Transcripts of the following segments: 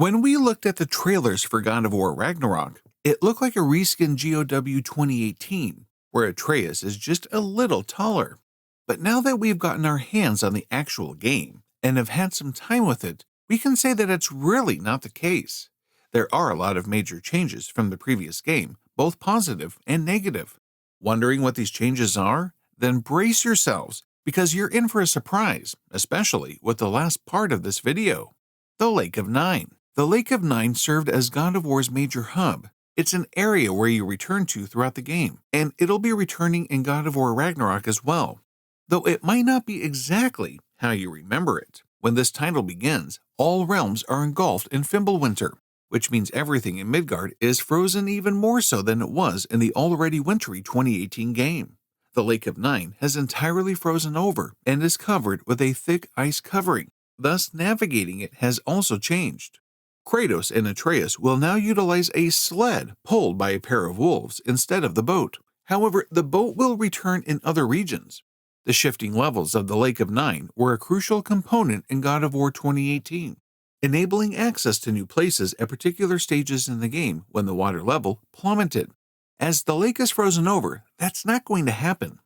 When we looked at the trailers for God of War Ragnarok, it looked like a reskin GOW 2018, where ARTEUS is just a little taller. But now that we've gotten our hands on the actual game and have had some time with it, we can say that it's really not the case. There are a lot of major changes from the previous game, both positive and negative. Wondering what these changes are? Then brace yourselves, because you're in for a surprise, especially with the last part of this video. The Lake of Nine. The Lake of Nine served as God of War's major hub. It's an area where you return to throughout the game, and it'll be returning in God of War Ragnarok as well. Though it might not be exactly how you remember it. When this title begins, all realms are engulfed in Fimbulwinter, which means everything in Midgard is frozen even more so than it was in the already wintry 2018 game. The Lake of Nine has entirely frozen over and is covered with a thick ice covering, thus navigating it has also changed. KRATOS and ARTEUS will now utilize a sled pulled by a pair of wolves instead of the boat. However, the boat will return in other regions. The shifting levels of the Lake of Nine were a crucial component in God of War 2018, enabling access to new places at particular stages in the game when the water level plummeted. As the lake is frozen over, that's not going to happen.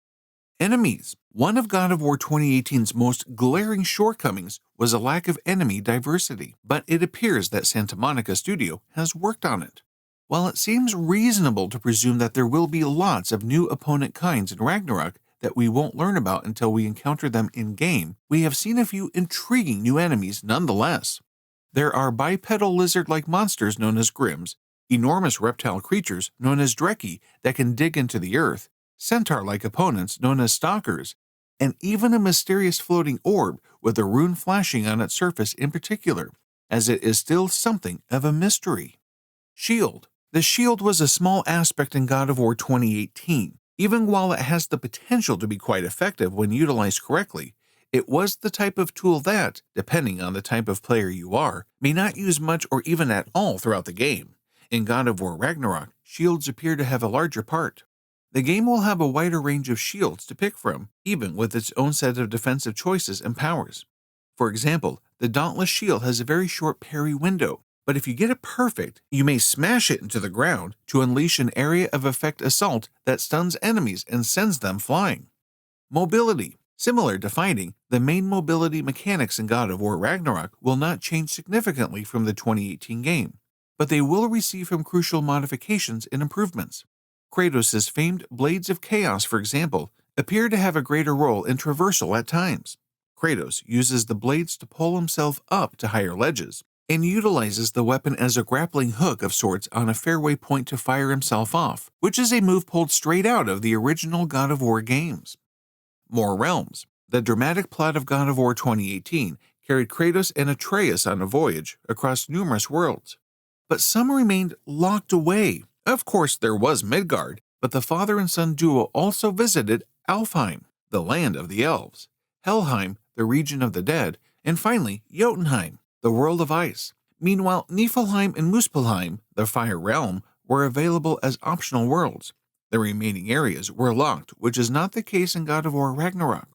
Enemies. One of God of War 2018's most glaring shortcomings was a lack of enemy diversity, but it appears that Santa Monica Studio has worked on it. While it seems reasonable to presume that there will be lots of new opponent kinds in Ragnarok that we won't learn about until we encounter them in-game, we have seen a few intriguing new enemies nonetheless. There are bipedal lizard-like monsters known as Grims, enormous reptile creatures known as Dreki that can dig into the earth, centaur-like opponents known as Stalkers, and even a mysterious floating orb with a rune flashing on its surface in particular, as it is still something of a mystery. Shield. The shield was a small aspect in God of War 2018. Even while it has the potential to be quite effective when utilized correctly, it was the type of tool that, depending on the type of player you are, may not use much or even at all throughout the game. In God of War Ragnarok, shields appear to have a larger part. The game will have a wider range of shields to pick from, even with its own set of defensive choices and powers. For example, the Dauntless Shield has a very short parry window, but if you get it perfect, you may smash it into the ground to unleash an area of effect assault that stuns enemies and sends them flying. Mobility. Similar to fighting, the main mobility mechanics in God of War Ragnarok will not change significantly from the 2018 game, but they will receive some crucial modifications and improvements. Kratos' famed Blades of Chaos, for example, appear to have a greater role in traversal at times. Kratos uses the blades to pull himself up to higher ledges, and utilizes the weapon as a grappling hook of sorts on a fairway point to fire himself off, which is a move pulled straight out of the original God of War games. More realms. The dramatic plot of God of War 2018 carried Kratos and ARTEUS on a voyage across numerous worlds, but some remained locked away. Of course, there was Midgard, but the father and son duo also visited Alfheim, the land of the elves, Helheim, the region of the dead, and finally Jotunheim, the world of ice. Meanwhile, Niflheim and Muspelheim, the fire realm, were available as optional worlds. The remaining areas were locked, which is not the case in God of War Ragnarok.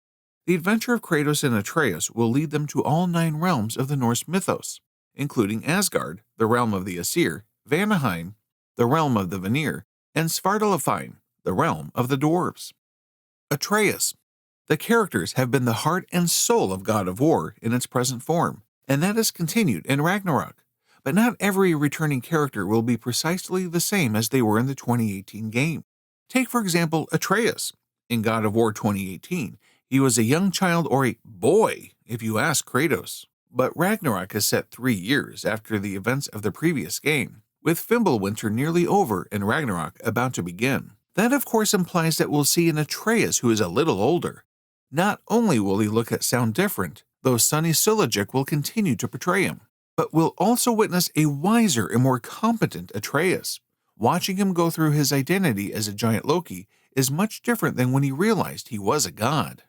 The adventure of Kratos and ARTEUS will lead them to all 9 realms of the Norse mythos, including Asgard, the realm of the Aesir, Vanaheim, the realm of the Vanir, and Svartalfheim, the realm of the dwarves. ARTEUS. The characters have been the heart and soul of God of War in its present form, and that is continued in Ragnarok. But not every returning character will be precisely the same as they were in the 2018 game. Take, for example, ARTEUS. In God of War 2018, he was a young child or a boy, if you ask Kratos. But Ragnarok is set 3 years after the events of the previous game, with Fimbulwinter nearly over and Ragnarok about to begin. That, of course, implies that we'll see an ARTEUS who is a little older. Not only will he look and sound different, though Sonny Suljic will continue to portray him, but we'll also witness a wiser and more competent ARTEUS. Watching him go through his identity as a giant Loki is much different than when he realized he was a god.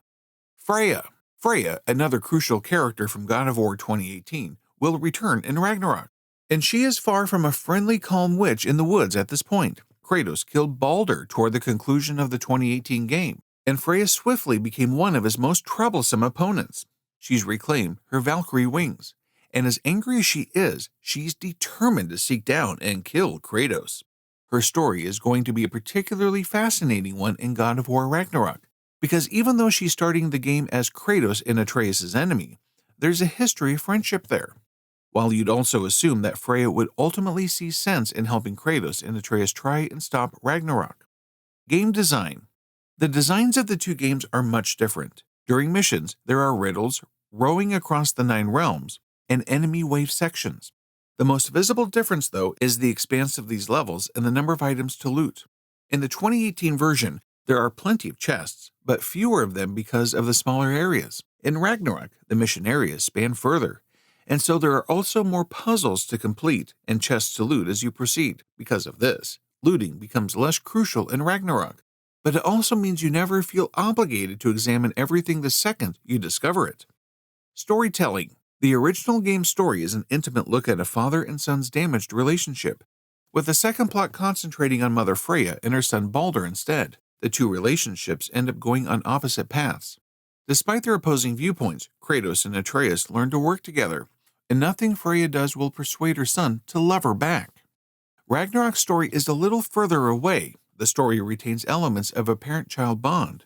Freya. Freya, another crucial character from God of War 2018, will return in Ragnarok. And she is far from a friendly, calm witch in the woods at this point. Kratos killed Baldur toward the conclusion of the 2018 game, and Freya swiftly became one of his most troublesome opponents. She's reclaimed her Valkyrie wings, and as angry as she is, she's determined to seek down and kill Kratos. Her story is going to be a particularly fascinating one in God of War Ragnarok, because even though she's starting the game as Kratos and Atreus' enemy, there's a history of friendship there. While you'd also assume that Freya would ultimately see sense in helping Kratos and Atreus try and stop Ragnarok. Game design. The designs of the two games are much different. During missions, there are riddles, rowing across the 9 realms, and enemy wave sections. The most visible difference, though, is the expanse of these levels and the number of items to loot. In the 2018 version, there are plenty of chests, but fewer of them because of the smaller areas. In Ragnarok, the mission areas span further, and so there are also more puzzles to complete and chests to loot as you proceed. Because of this, looting becomes less crucial in Ragnarok, but it also means you never feel obligated to examine everything the second you discover it. Storytelling. The original game's story is an intimate look at a father and son's damaged relationship, with the second plot concentrating on Mother Freya and her son Baldur instead. The two relationships end up going on opposite paths. Despite their opposing viewpoints, Kratos and Atreus learn to work together, and nothing Freya does will persuade her son to love her back. Ragnarok's story is a little further away. The story retains elements of a parent-child bond.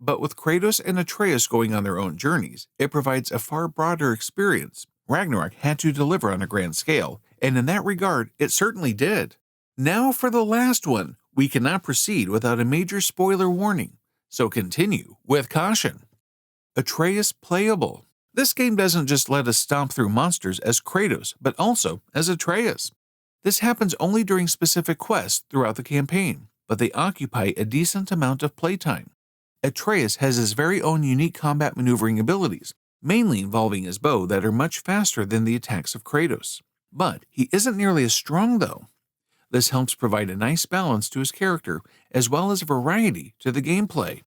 But with Kratos and Atreus going on their own journeys, it provides a far broader experience. Ragnarok had to deliver on a grand scale, and in that regard, it certainly did. Now for the last one. We cannot proceed without a major spoiler warning, so continue with caution. Atreus playable. This game doesn't just let us stomp through monsters as Kratos, but also as Atreus. This happens only during specific quests throughout the campaign, but they occupy a decent amount of playtime. Atreus has his very own unique combat maneuvering abilities, mainly involving his bow that are much faster than the attacks of Kratos. But he isn't nearly as strong though. This helps provide a nice balance to his character as well as variety to the gameplay.